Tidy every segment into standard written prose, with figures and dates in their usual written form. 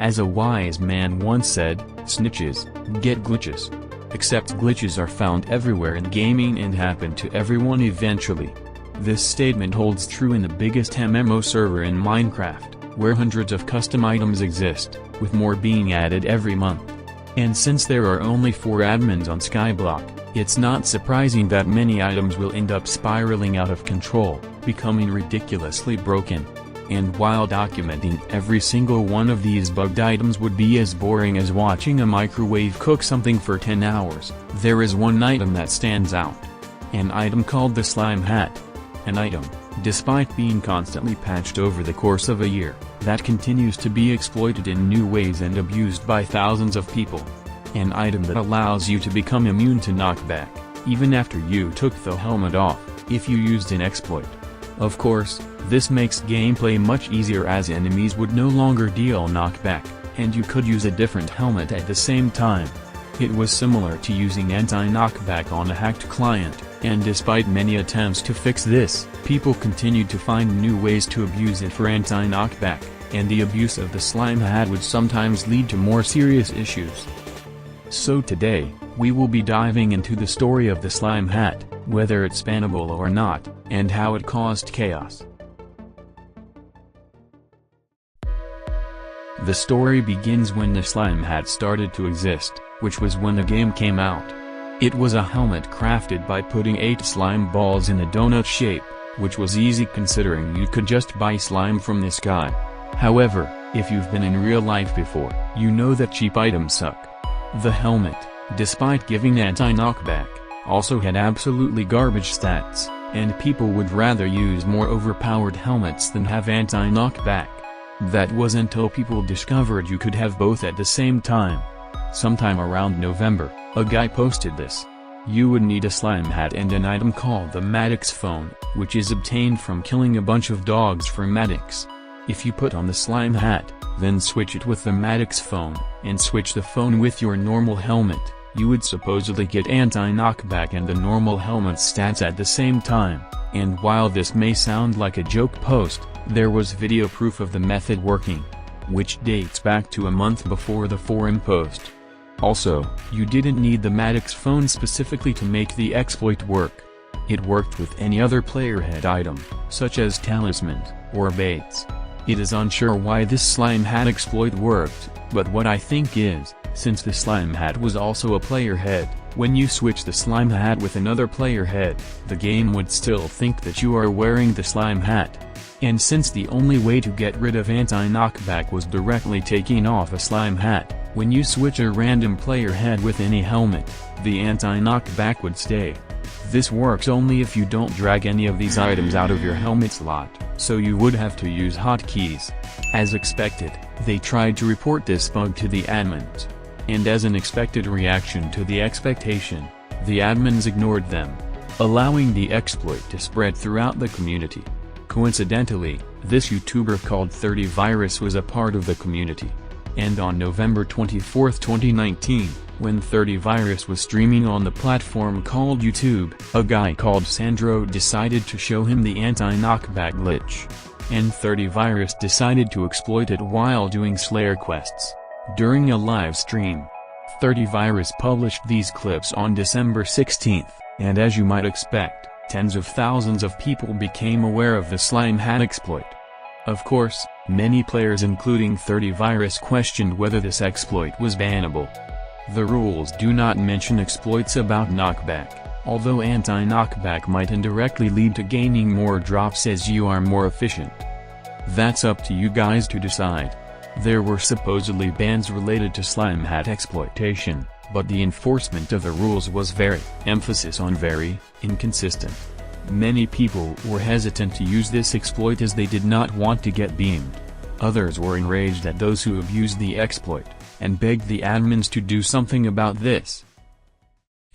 As a wise man once said, snitches get glitches. Except glitches are found everywhere in gaming and happen to everyone eventually. This statement holds true in the biggest MMO server in Minecraft, where hundreds of custom items exist, with more being added every month. And since there are only 4 admins on Skyblock, it's not surprising that many items will end up spiraling out of control, becoming ridiculously broken. And while documenting every single one of these bugged items would be as boring as watching a microwave cook something for 10 hours, there is one item that stands out. An item called the slime hat. An item, despite being constantly patched over the course of a year, that continues to be exploited in new ways and abused by thousands of people. An item that allows you to become immune to knockback, even after you took the helmet off, if you used an exploit. Of course, this makes gameplay much easier as enemies would no longer deal knockback, and you could use a different helmet at the same time. It was similar to using anti-knockback on a hacked client, and despite many attempts to fix this, people continued to find new ways to abuse it for anti-knockback, and the abuse of the slime hat would sometimes lead to more serious issues. So today, we will be diving into the story of the slime hat, whether it's bannable or not, and how it caused chaos. The story begins when the slime hat started to exist, which was when the game came out. It was a helmet crafted by putting 8 slime balls in a donut shape, which was easy considering you could just buy slime from the sky. However, if you've been in real life before, you know that cheap items suck. The helmet, despite giving anti-knockback, also had absolutely garbage stats, and people would rather use more overpowered helmets than have anti-knockback. That was until people discovered you could have both at the same time. Sometime around November, a guy posted this. You would need a slime hat and an item called the Maddox phone, which is obtained from killing a bunch of dogs for Maddox. If you put on the slime hat, then switch it with the Maddox phone, and switch the phone with your normal helmet, you would supposedly get anti-knockback and the normal helmet stats at the same time. And while this may sound like a joke post, there was video proof of the method working, which dates back to a month before the forum post. Also, you didn't need the Maddox phone specifically to make the exploit work. It worked with any other player head item, such as talismans, or baits. It is unsure why this slime hat exploit worked, but what I think is, since the slime hat was also a player head, when you switch the slime hat with another player head, the game would still think that you are wearing the slime hat. And since the only way to get rid of anti-knockback was directly taking off a slime hat, when you switch a random player head with any helmet, the anti-knockback would stay. This works only if you don't drag any of these items out of your helmet slot, so you would have to use hotkeys. As expected, they tried to report this bug to the admins. And as an expected reaction to the expectation, the admins ignored them, allowing the exploit to spread throughout the community. Coincidentally, this YouTuber called 30virus was a part of the community. And on November 24, 2019, when 30virus was streaming on the platform called YouTube, a guy called Sandro decided to show him the anti-knockback glitch. And 30virus decided to exploit it while doing Slayer quests. During a live stream, 30virus published these clips on December 16, and as you might expect, tens of thousands of people became aware of the slime hat exploit. Of course, many players including 30virus questioned whether this exploit was bannable. The rules do not mention exploits about knockback, although anti-knockback might indirectly lead to gaining more drops as you are more efficient. That's up to you guys to decide. There were supposedly bans related to slime hat exploitation, but the enforcement of the rules was very, emphasis on very, inconsistent. Many people were hesitant to use this exploit as they did not want to get beamed. Others were enraged at those who abused the exploit, and begged the admins to do something about this.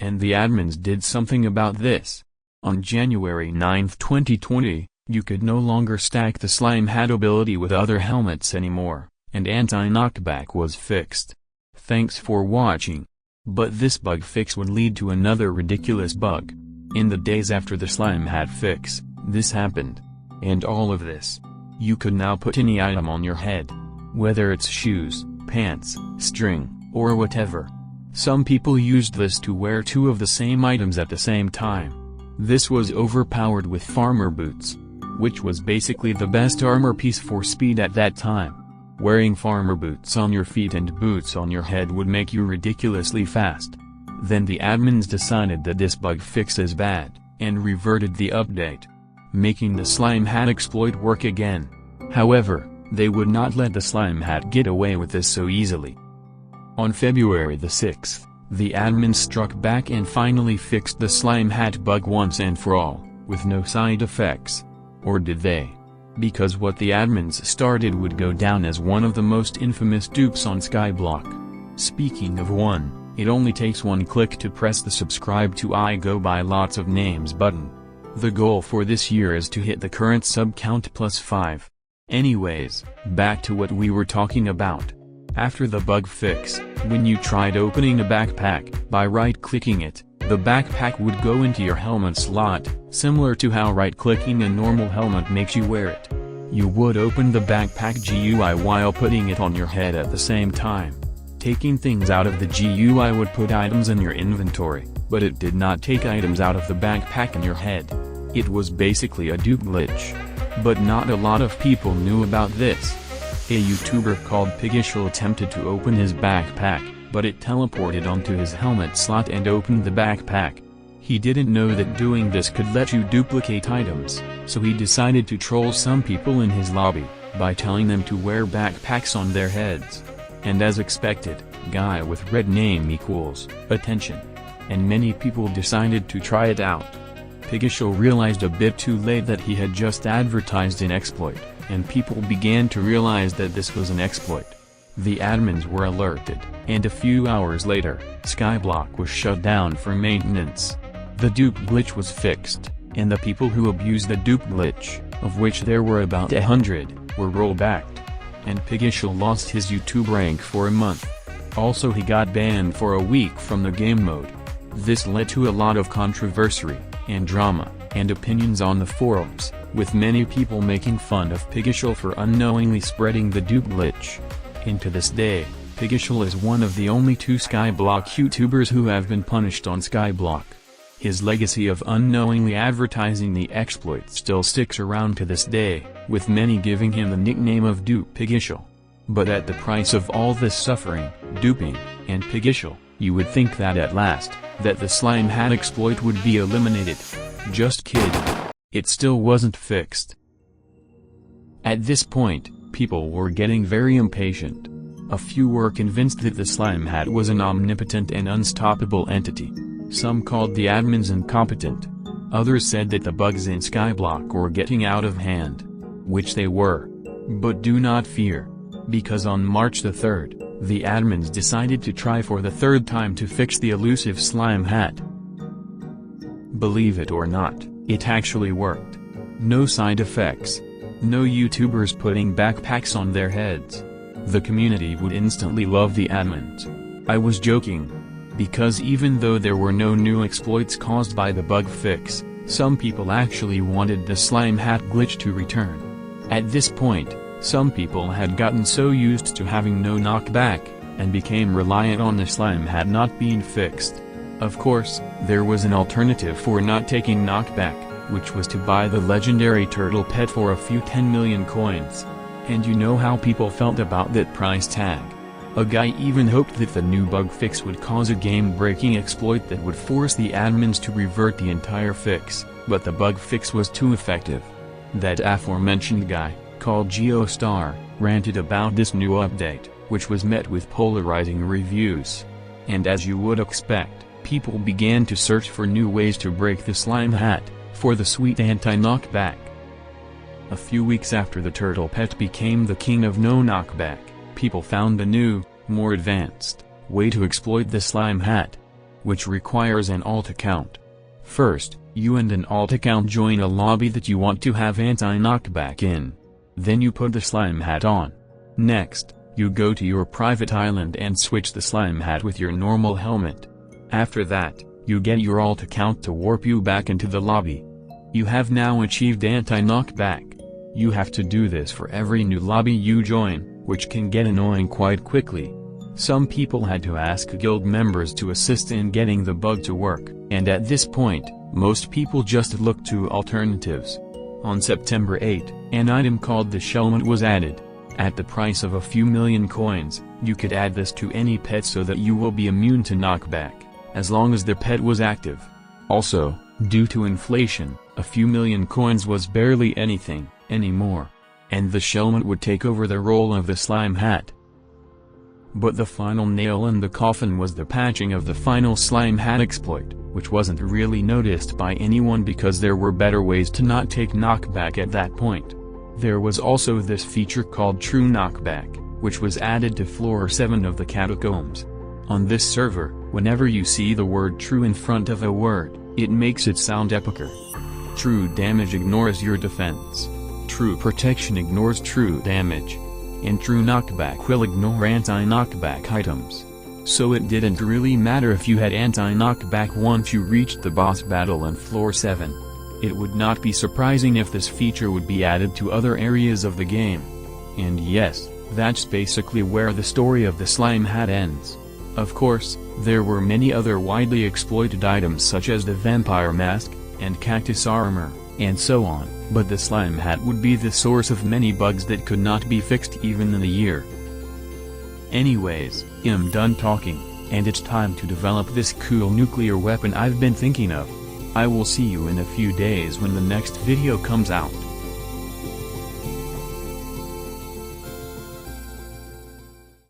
And the admins did something about this. On January 9, 2020, you could no longer stack the slime hat ability with other helmets anymore, and anti-knockback was fixed. Thanks for watching. But this bug fix would lead to another ridiculous bug. In the days after the slime hat fix, this happened. And all of this. You could now put any item on your head. Whether it's shoes, pants, string, or whatever. Some people used this to wear two of the same items at the same time. This was overpowered with farmer boots, which was basically the best armor piece for speed at that time. Wearing farmer boots on your feet and boots on your head would make you ridiculously fast. Then the admins decided that this bug fix is bad, and reverted the update, making the slime hat exploit work again. However, they would not let the slime hat get away with this so easily. On February the 6th, the admins struck back and finally fixed the slime hat bug once and for all, with no side effects. Or did they? Because what the admins started would go down as one of the most infamous dupes on Skyblock. Speaking of one, it only takes one click to press the subscribe to I Go By Lots of Names button. The goal for this year is to hit the current sub count plus 5. Anyways, back to what we were talking about. After the bug fix, when you tried opening a backpack, by right-clicking it, the backpack would go into your helmet slot, similar to how right-clicking a normal helmet makes you wear it. You would open the backpack GUI while putting it on your head at the same time. Taking things out of the GUI would put items in your inventory, but it did not take items out of the backpack in your head. It was basically a dupe glitch. But not a lot of people knew about this. A YouTuber called Hypixel attempted to open his backpack, but it teleported onto his helmet slot and opened the backpack. He didn't know that doing this could let you duplicate items, so he decided to troll some people in his lobby, by telling them to wear backpacks on their heads. And as expected, guy with red name equals attention. And many people decided to try it out. Hypixel realized a bit too late that he had just advertised an exploit, and people began to realize that this was an exploit. The admins were alerted, and a few hours later, Skyblock was shut down for maintenance. The dupe glitch was fixed, and the people who abused the dupe glitch, of which there were about 100, were rollbacked. And Hypixel lost his YouTube rank for a month. Also he got banned for a week from the game mode. This led to a lot of controversy, and drama, and opinions on the forums, with many people making fun of Hypixel for unknowingly spreading the dupe glitch. And to this day, Hypixel is one of the only 2 Skyblock YouTubers who have been punished on Skyblock. His legacy of unknowingly advertising the exploit still sticks around to this day, with many giving him the nickname of Dupe Hypixel. But at the price of all this suffering, duping, and Hypixel, you would think that at last, that the slime hat exploit would be eliminated. Just kidding. It still wasn't fixed. At this point, people were getting very impatient. A few were convinced that the slime hat was an omnipotent and unstoppable entity. Some called the admins incompetent. Others said that the bugs in Skyblock were getting out of hand. Which they were. But do not fear. Because on March the 3rd, the admins decided to try for the 3rd time to fix the elusive slime hat. Believe it or not, it actually worked. No side effects. No YouTubers putting backpacks on their heads. The community would instantly love the admins. I was joking. Because even though there were no new exploits caused by the bug fix, some people actually wanted the slime hat glitch to return. At this point, some people had gotten so used to having no knockback, and became reliant on the slime hat not being fixed. Of course, there was an alternative for not taking knockback, which was to buy the legendary turtle pet for a few 10 million coins. And you know how people felt about that price tag. A guy even hoped that the new bug fix would cause a game-breaking exploit that would force the admins to revert the entire fix, but the bug fix was too effective. That aforementioned guy, called Geostar, ranted about this new update, which was met with polarizing reviews. And as you would expect, people began to search for new ways to break the slime hat, for the sweet anti-knockback. A few weeks after the turtle pet became the king of no knockback, people found a new, more advanced, way to exploit the slime hat, which requires an alt account. First, you and an alt account join a lobby that you want to have anti-knockback in. Then you put the slime hat on. Next, you go to your private island and switch the slime hat with your normal helmet. After that, you get your alt account to warp you back into the lobby. You have now achieved anti-knockback. You have to do this for every new lobby you join, which can get annoying quite quickly. Some people had to ask guild members to assist in getting the bug to work, and at this point, most people just looked to alternatives. On September 8, an item called the Shellmet was added. At the price of a few million coins, you could add this to any pet so that you will be immune to knockback, as long as the pet was active. Also, due to inflation, a few million coins was barely anything anymore, and the Shellmet would take over the role of the slime hat. But the final nail in the coffin was the patching of the final slime hat exploit, which wasn't really noticed by anyone because there were better ways to not take knockback at that point. There was also this feature called True Knockback, which was added to floor 7 of the catacombs. On this server, whenever you see the word true in front of a word, it makes it sound epicer. True damage ignores your defense. True protection ignores true damage. And true knockback will ignore anti-knockback items. So it didn't really matter if you had anti-knockback once you reached the boss battle on floor 7. It would not be surprising if this feature would be added to other areas of the game. And yes, that's basically where the story of the slime hat ends. Of course, there were many other widely exploited items such as the vampire mask, and cactus armor, and so on, but the slime hat would be the source of many bugs that could not be fixed even in a year. Anyways, I'm done talking, and it's time to develop this cool nuclear weapon I've been thinking of. I will see you in a few days when the next video comes out.